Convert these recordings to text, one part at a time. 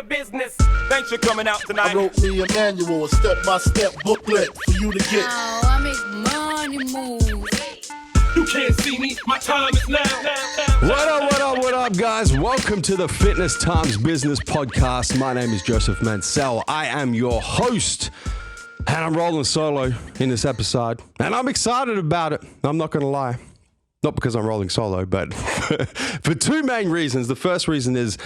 business. Thanks for coming out tonight. I wrote me a manual, a step-by-step booklet for you to get. Oh, I make money moves. You can't see me, my time is now. What up, guys? Welcome to the Fitness Times Business Podcast. My name is Joseph Mencel. I am your host, and I'm rolling solo in this episode, and I'm excited about it. I'm not going to lie. Not because I'm rolling solo, but for two main reasons. The first reason is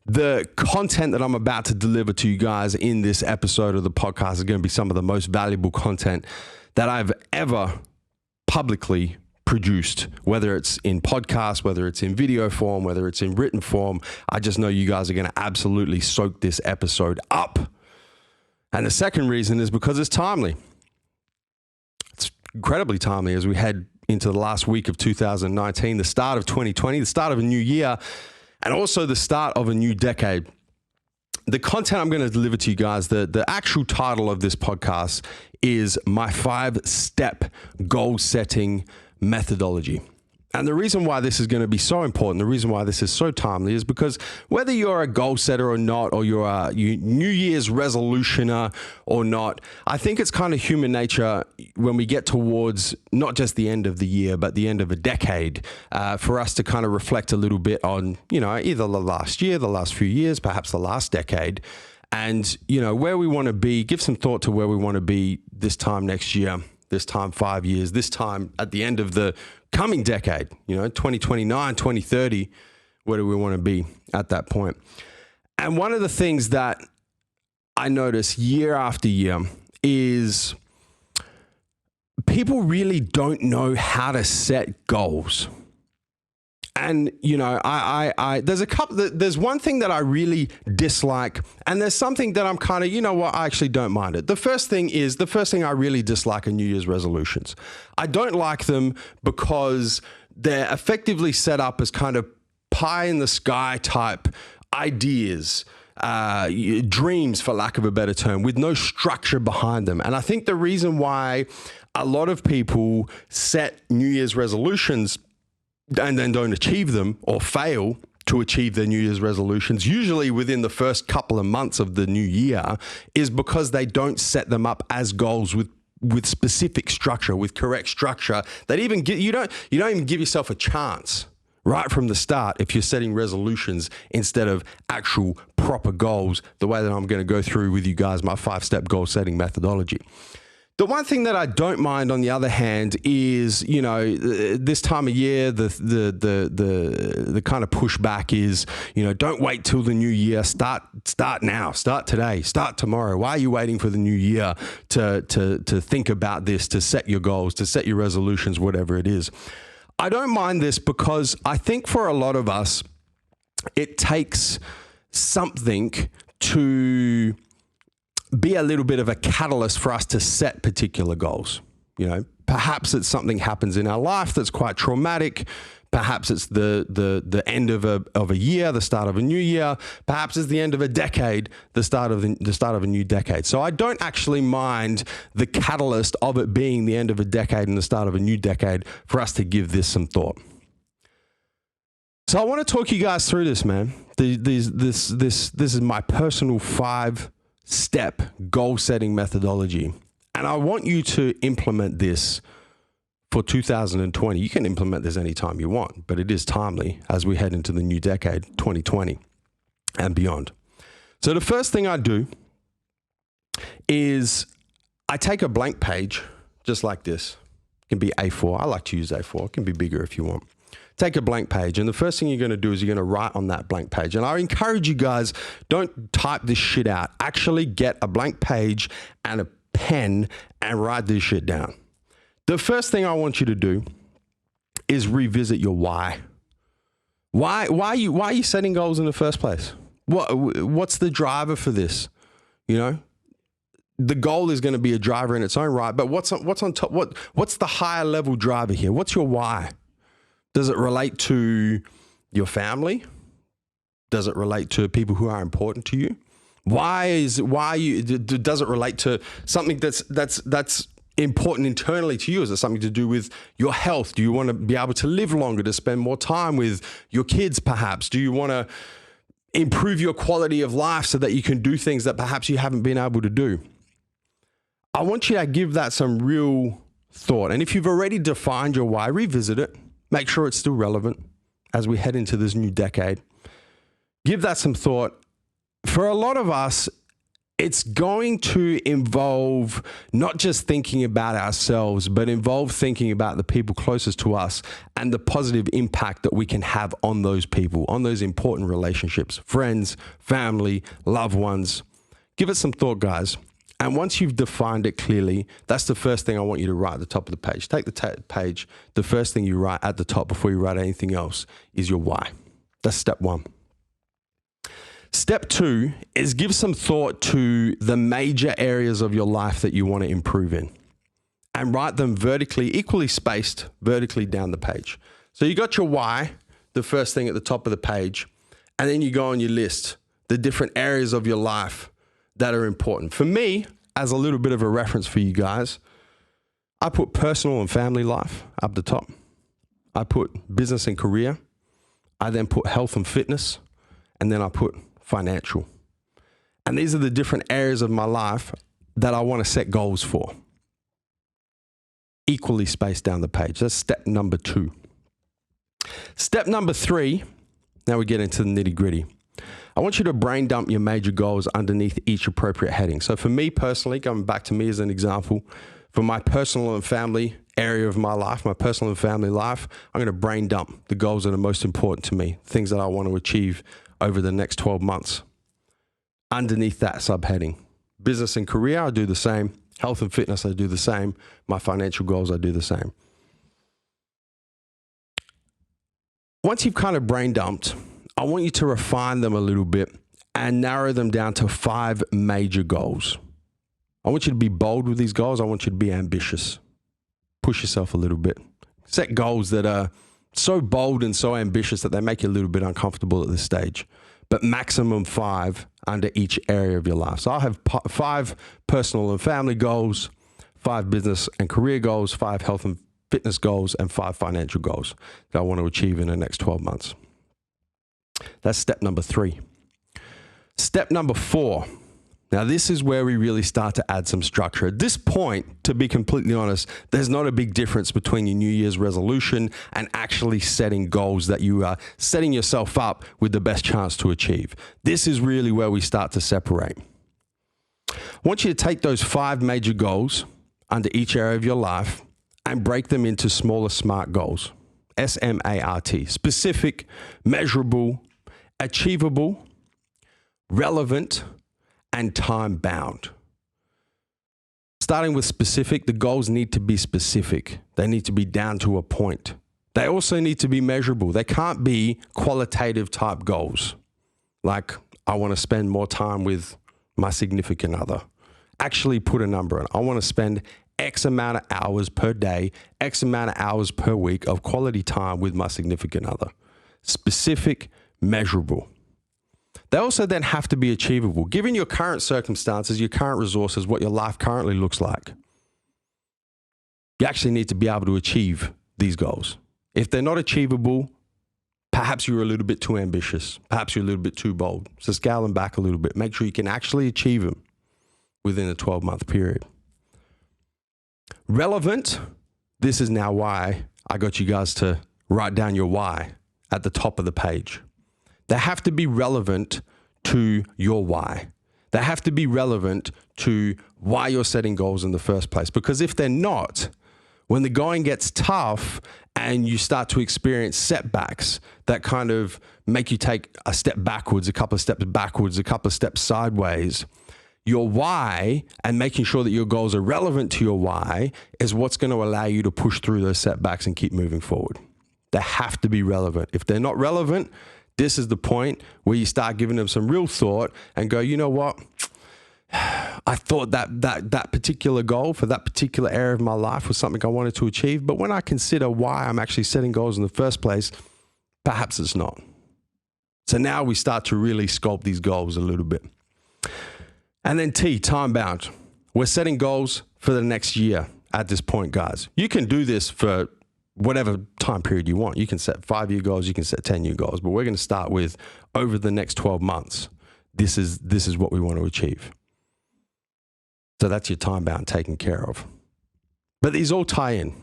the content that I'm about to deliver to you guys in this episode of the podcast is going to be some of the most valuable content that I've ever publicly produced, whether it's in podcast, whether it's in video form, whether it's in written form. I just know you guys are going to absolutely soak this episode up. And the second reason is because it's timely. It's incredibly timely as we head into the last week of 2019, the start of 2020, the start of a new year, and also the start of a new decade. The content I'm going to deliver to you guys, the actual title of this podcast is my 5-step goal setting methodology. And the reason why this is going to be so important, the reason why this is so timely is because whether you're a goal setter or not, or you're a New Year's resolutioner or not, I think it's kind of human nature when we get towards not just the end of the year, but the end of a decade, for us to kind of reflect a little bit on, either the last year, the last few years, perhaps the last decade, and, where we want to be, give some thought to where we want to be this time next year, this time 5 years, this time at the end of the coming decade, 2029, 2030, where do we want to be at that point? And one of the things that I notice year after year is people really don't know how to set goals. And, there's one thing that I really dislike, and there's something that I'm kind of, I actually don't mind it. The first thing I really dislike are New Year's resolutions. I don't like them because they're effectively set up as kind of pie in the sky type ideas, dreams, for lack of a better term, with no structure behind them. And I think the reason why a lot of people set New Year's resolutions and then don't achieve them or fail to achieve their New Year's resolutions, usually within the first couple of months of the new year, is because they don't set them up as goals with specific structure, with correct structure. That even you don't even give yourself a chance right from the start if you're setting resolutions instead of actual proper goals, the way that I'm going to go through with you guys my 5-step goal setting methodology. The one thing that I don't mind, on the other hand, is, this time of year, the kind of pushback is, don't wait till the new year. Start now. Start today. Start tomorrow. Why are you waiting for the new year to think about this, to set your goals, to set your resolutions, whatever it is? I don't mind this because I think for a lot of us, it takes something to be a little bit of a catalyst for us to set particular goals. Perhaps it's something happens in our life that's quite traumatic. Perhaps it's the end of a year, the start of a new year. Perhaps it's the end of a decade, the start of a new decade. So I don't actually mind the catalyst of it being the end of a decade and the start of a new decade for us to give this some thought. So I want to talk you guys through this, man. This is my personal 5-step goal setting methodology. And I want you to implement this for 2020. You can implement this anytime you want, but it is timely as we head into the new decade, 2020 and beyond. So the first thing I do is I take a blank page just like this. It can be A4. I like to use A4. It can be bigger if you want. Take a blank page, and the first thing you're going to do is you're going to write on that blank page. And I encourage you guys, don't type this shit out. Actually get a blank page and a pen and write this shit down. The first thing I want you to do is revisit your why. Why are you setting goals in the first place? What's the driver for this? The goal is going to be a driver in its own right, but what's on top? What's the higher level driver here? What's your why? Does it relate to your family? Does it relate to people who are important to you? Does it relate to something that's important internally to you? Is it something to do with your health? Do you want to be able to live longer, to spend more time with your kids perhaps? Do you want to improve your quality of life so that you can do things that perhaps you haven't been able to do. I want you to give that some real thought. And if you've already defined your why, revisit it. Make sure it's still relevant as we head into this new decade. Give that some thought. For a lot of us, it's going to involve not just thinking about ourselves, but involve thinking about the people closest to us and the positive impact that we can have on those people, on those important relationships, friends, family, loved ones. Give it some thought, guys. And once you've defined it clearly, that's the first thing I want you to write at the top of the page. Take the page. The first thing you write at the top before you write anything else is your why. That's step one. Step two is give some thought to the major areas of your life that you want to improve in and write them vertically, equally spaced vertically down the page. So you got your why, the first thing at the top of the page, and then you go on your list, the different areas of your life that are important. For me, as a little bit of a reference for you guys, I put personal and family life up the top. I put business and career. I then put health and fitness, and then I put financial. And these are the different areas of my life that I want to set goals for. Equally spaced down the page. That's step number 2. Step number 3, now we get into the nitty gritty. I want you to brain dump your major goals underneath each appropriate heading. So for me personally, going back to me as an example, for my personal and family area of my life, my personal and family life, I'm going to brain dump the goals that are most important to me, things that I want to achieve over the next 12 months. Underneath that subheading, business and career, I do the same. Health and fitness, I do the same. My financial goals, I do the same. Once you've kind of brain dumped, I want you to refine them a little bit and narrow them down to 5 major goals. I want you to be bold with these goals. I want you to be ambitious. Push yourself a little bit. Set goals that are so bold and so ambitious that they make you a little bit uncomfortable at this stage, but maximum 5 under each area of your life. So I'll have 5 personal and family goals, 5 business and career goals, 5 health and fitness goals, and 5 financial goals that I want to achieve in the next 12 months. That's step number 3. Step number 4. Now, this is where we really start to add some structure. At this point, to be completely honest, there's not a big difference between your New Year's resolution and actually setting goals that you are setting yourself up with the best chance to achieve. This is really where we start to separate. I want you to take those 5 major goals under each area of your life and break them into smaller SMART goals. SMART. Specific, measurable, achievable, relevant, and time-bound. Starting with specific, the goals need to be specific. They need to be down to a point. They also need to be measurable. They can't be qualitative type goals. Like, I want to spend more time with my significant other. Actually put a number on it. I want to spend X amount of hours per day, X amount of hours per week of quality time with my significant other. Specific, measurable. They also then have to be achievable. Given your current circumstances, your current resources, what your life currently looks like, you actually need to be able to achieve these goals. If they're not achievable, perhaps you're a little bit too ambitious. Perhaps you're a little bit too bold. So scale them back a little bit. Make sure you can actually achieve them within a 12-month period. Relevant. This is now why I got you guys to write down your why at the top of the page. They have to be relevant to your why. They have to be relevant to why you're setting goals in the first place. Because if they're not, when the going gets tough and you start to experience setbacks that kind of make you take a step backwards, a couple of steps backwards, a couple of steps sideways, your why and making sure that your goals are relevant to your why is what's going to allow you to push through those setbacks and keep moving forward. They have to be relevant. If they're not relevant, this is the point where you start giving them some real thought and go, you know what? I thought that particular goal for that particular area of my life was something I wanted to achieve. But when I consider why I'm actually setting goals in the first place, perhaps it's not. So now we start to really sculpt these goals a little bit. And then T, time bound. We're setting goals for the next year at this point, guys. You can do this for whatever time period you want. You can set 5-year goals, you can set 10-year goals, but we're going to start with over the next 12 months. This is what we want to achieve. So that's your time bound taken care of. But these all tie in.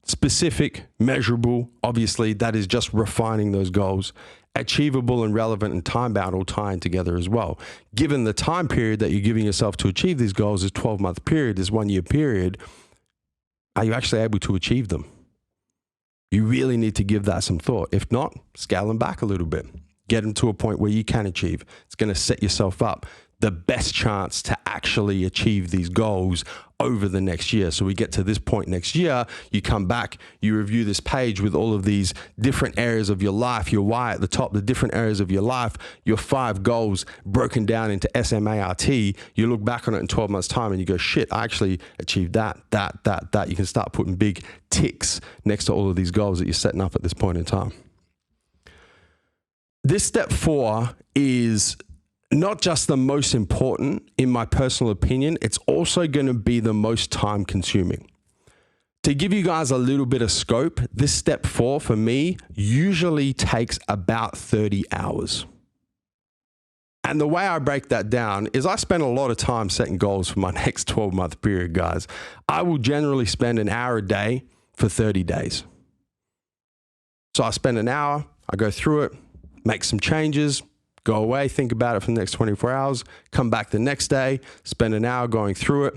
Specific, measurable, obviously that is just refining those goals. Achievable and relevant and time bound all tie in together as well. Given the time period that you're giving yourself to achieve these goals, this 12-month period, this 1-year period, are you actually able to achieve them? You really need to give that some thought. If not, scale them back a little bit. Get them to a point where you can achieve. It's going to set yourself up the best chance to actually achieve these goals over the next year. So we get to this point next year, you come back, you review this page with all of these different areas of your life, your why at the top, the different areas of your life, your 5 goals broken down into SMART. You look back on it in 12 months time and you go, shit, I actually achieved that. You can start putting big ticks next to all of these goals that you're setting up at this point in time. This step 4 is not just the most important, in my personal opinion, it's also going to be the most time consuming. To give you guys a little bit of scope, this step 4 for me usually takes about 30 hours. And the way I break that down is I spend a lot of time setting goals for my next 12-month period, guys. I will generally spend an hour a day for 30 days. So I spend an hour, I go through it, make some changes, go away, think about it for the next 24 hours, come back the next day, spend an hour going through it,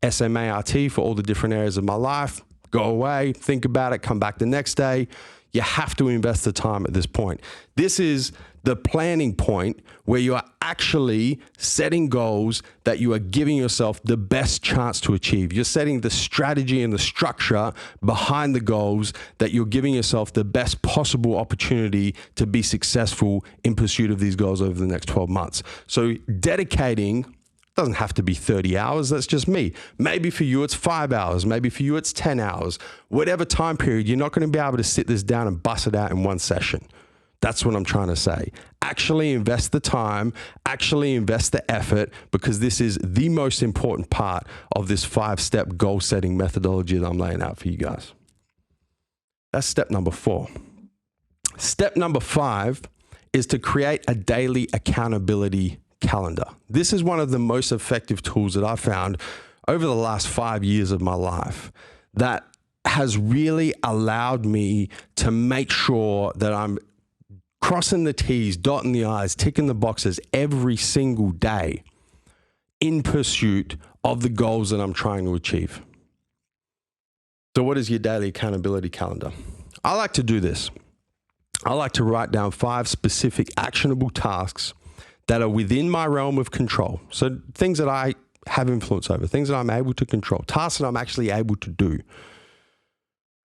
SMART for all the different areas of my life, go away, think about it, come back the next day. You have to invest the time at this point. This is the planning point where you are actually setting goals that you are giving yourself the best chance to achieve. You're setting the strategy and the structure behind the goals that you're giving yourself the best possible opportunity to be successful in pursuit of these goals over the next 12 months. So dedicating doesn't have to be 30 hours. That's just me. Maybe for you, it's 5 hours. Maybe for you, it's 10 hours. Whatever time period, you're not going to be able to sit this down and bust it out in one session. That's what I'm trying to say. Actually invest the time, actually invest the effort, because this is the most important part of this 5-step goal setting methodology that I'm laying out for you guys. That's step number 4. Step number 5 is to create a daily accountability calendar. This is one of the most effective tools that I've found over the last 5 years of my life that has really allowed me to make sure that I'm crossing the T's, dotting the I's, ticking the boxes every single day in pursuit of the goals that I'm trying to achieve. So what is your daily accountability calendar? I like to do this. I like to write down 5 specific actionable tasks that are within my realm of control. So things that I have influence over, things that I'm able to control, tasks that I'm actually able to do.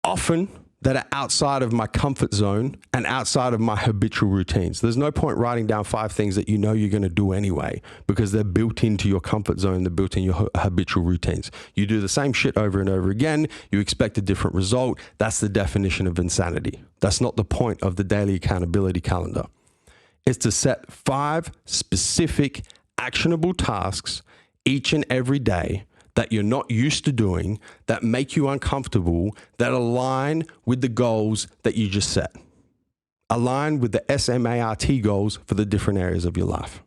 Often that are outside of my comfort zone and outside of my habitual routines. There's no point writing down 5 things that you know you're going to do anyway, because they're built into your comfort zone, they're built in your habitual routines. You do the same shit over and over again, you expect a different result. That's the definition of insanity. That's not the point of the daily accountability calendar. It's to set 5 specific actionable tasks each and every day that you're not used to doing, that make you uncomfortable, that align with the goals that you just set. Align with the SMART goals for the different areas of your life.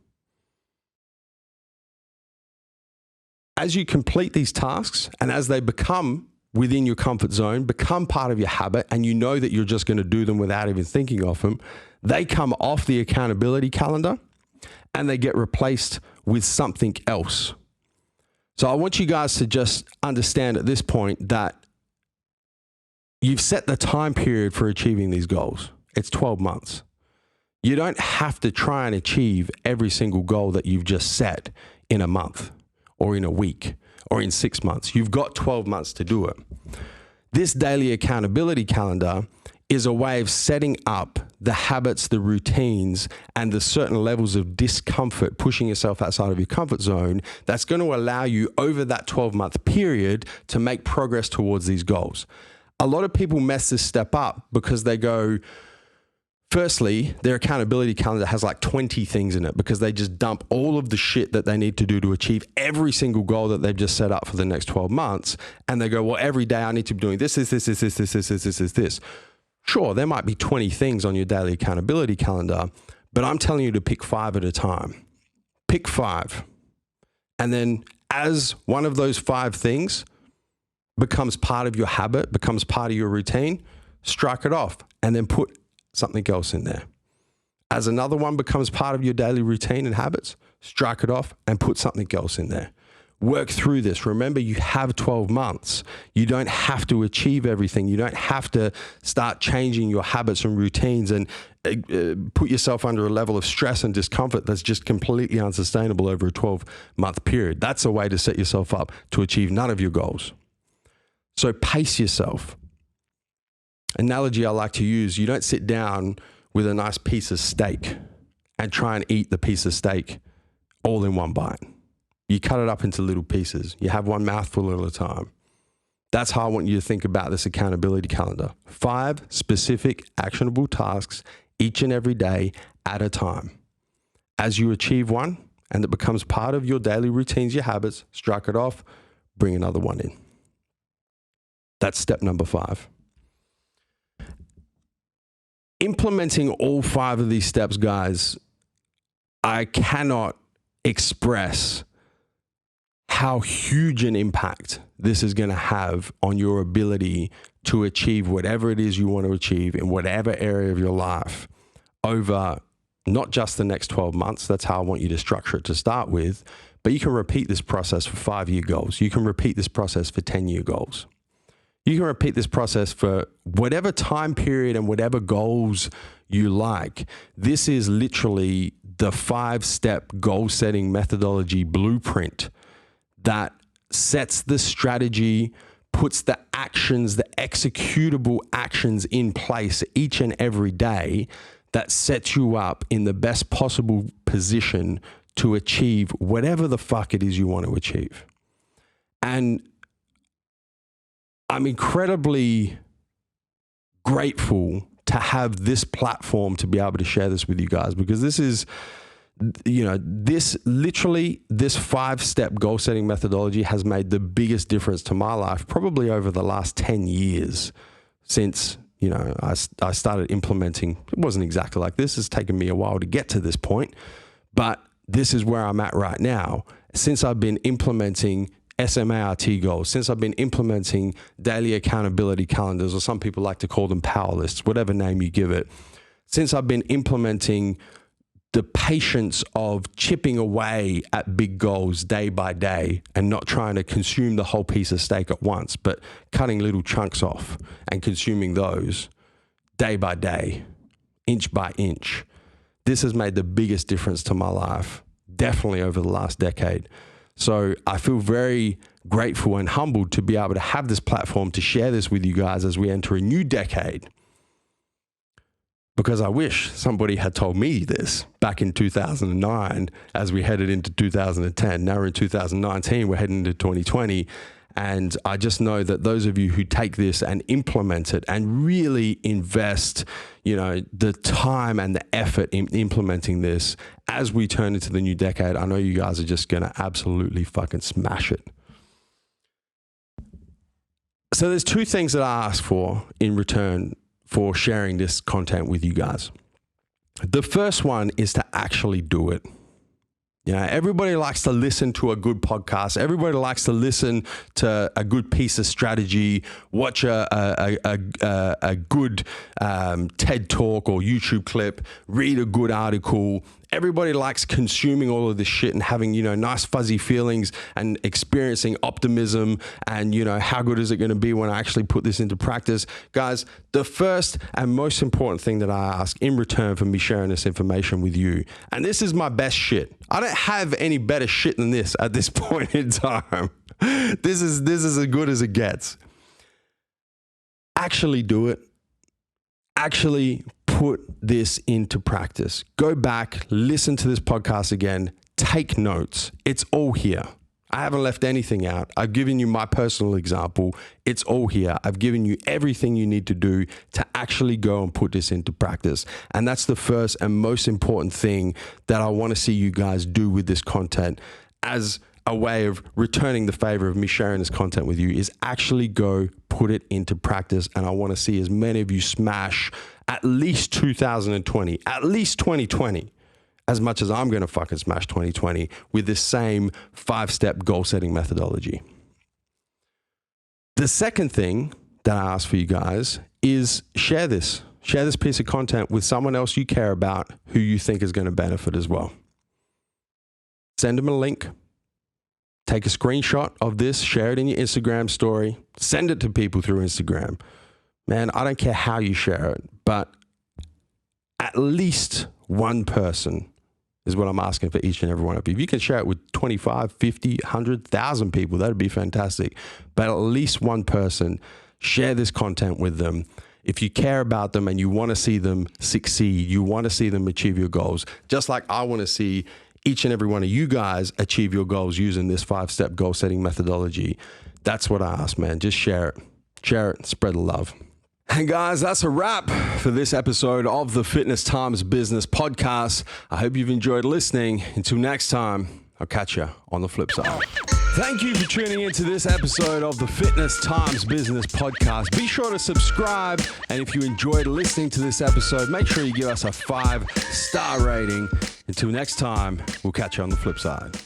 As you complete these tasks and as they become within your comfort zone, become part of your habit, and you know that you're just going to do them without even thinking of them, they come off the accountability calendar and they get replaced with something else. So I want you guys to just understand at this point that you've set the time period for achieving these goals. It's 12 months. You don't have to try and achieve every single goal that you've just set in a month or in a week or in 6 months. You've got 12 months to do it. This daily accountability calendar is a way of setting up the habits, the routines, and the certain levels of discomfort, pushing yourself outside of your comfort zone, that's going to allow you over that 12-month period to make progress towards these goals. A lot of people mess this step up because they go Firstly, their accountability calendar has like 20 things in it because they just dump all of the shit that they need to do to achieve every single goal that they've just set up for the next 12 months. And they go, well, every day I need to be doing this. Sure, there might be 20 things on your daily accountability calendar, but I'm telling you to pick 5 at a time. Pick 5. And then as one of those 5 things becomes part of your habit, becomes part of your routine, strike it off and then put something else in there. As another one becomes part of your daily routine and habits, strike it off and put something else in there. Work through this. Remember, you have 12 months. You don't have to achieve everything. You don't have to start changing your habits and routines and put yourself under a level of stress and discomfort that's just completely unsustainable over a 12-month period. That's a way to set yourself up to achieve none of your goals. So pace yourself. Analogy I like to use, you don't sit down with a nice piece of steak and try and eat the piece of steak all in one bite. You cut it up into little pieces. You have one mouthful at a time. That's how I want you to think about this accountability calendar. 5 specific actionable tasks each and every day at a time. As you achieve one and it becomes part of your daily routines, your habits, strike it off, bring another one in. That's step number 5. Implementing all 5 of these steps, guys, I cannot express how huge an impact this is going to have on your ability to achieve whatever it is you want to achieve in whatever area of your life over not just the next 12 months. That's how I want you to structure it to start with, but you can repeat this process for 5-year goals. You can repeat this process for 10-year goals. You can repeat this process for whatever time period and whatever goals you like. This is literally the 5-step goal setting methodology blueprint that sets the strategy, puts the actions, the executable actions in place each and every day that sets you up in the best possible position to achieve whatever the fuck it is you want to achieve. And I'm incredibly grateful to have this platform to be able to share this with you guys, because this is, this 5-step goal setting methodology has made the biggest difference to my life probably over the last 10 years since, I started implementing. It wasn't exactly like this. It's taken me a while to get to this point, but this is where I'm at right now. Since I've been implementing SMART goals, since I've been implementing daily accountability calendars, or some people like to call them power lists, whatever name you give it, since I've been implementing the patience of chipping away at big goals day by day and not trying to consume the whole piece of steak at once, but cutting little chunks off and consuming those day by day, inch by inch. This has made the biggest difference to my life, definitely over the last decade. So I feel very grateful and humbled to be able to have this platform to share this with you guys as we enter a new decade. Because I wish somebody had told me this back in 2009 as we headed into 2010. Now we're in 2019, we're heading into 2020. And I just know that those of you who take this and implement it and really invest, the time and the effort in implementing this as we turn into the new decade, I know you guys are just going to absolutely fucking smash it. So there's 2 things that I ask for in return for sharing this content with you guys. The first one is to actually do it. Everybody likes to listen to a good podcast. Everybody likes to listen to a good piece of strategy, watch a good TED Talk or YouTube clip, read a good article. Everybody likes consuming all of this shit and having, nice fuzzy feelings and experiencing optimism and, how good is it going to be when I actually put this into practice? Guys, the first and most important thing that I ask in return for me sharing this information with you, and this is my best shit. I don't have any better shit than this at this point in time. This is as good as it gets. Actually do it. Actually put this into practice. Go back, listen to this podcast again, take notes. It's all here. I haven't left anything out. I've given you my personal example. It's all here. I've given you everything you need to do to actually go and put this into practice. And that's the first and most important thing that I want to see you guys do with this content as a way of returning the favor of me sharing this content with you, is actually go put it into practice. And I want to see as many of you smash at least 2020, at least 2020. As much as I'm going to fucking smash 2020 with this same 5-step goal setting methodology. The second thing that I ask for you guys is share this piece of content with someone else you care about who you think is going to benefit as well. Send them a link, take a screenshot of this, share it in your Instagram story, send it to people through Instagram. Man, I don't care how you share it, but at least one person is what I'm asking for each and every one of you. If you can share it with 25, 50, 100,000 people, that'd be fantastic. But at least one person, share this content with them. If you care about them and you want to see them succeed, you want to see them achieve your goals, just like I want to see each and every one of you guys achieve your goals using this 5-step goal setting methodology. That's what I ask, man. Just share it. Share it. Spread the love. And guys, that's a wrap for this episode of the Fitness Times Business Podcast. I hope you've enjoyed listening. Until next time, I'll catch you on the flip side. Thank you for tuning into this episode of the Fitness Times Business Podcast. Be sure to subscribe. And if you enjoyed listening to this episode, make sure you give us a 5-star rating. Until next time, we'll catch you on the flip side.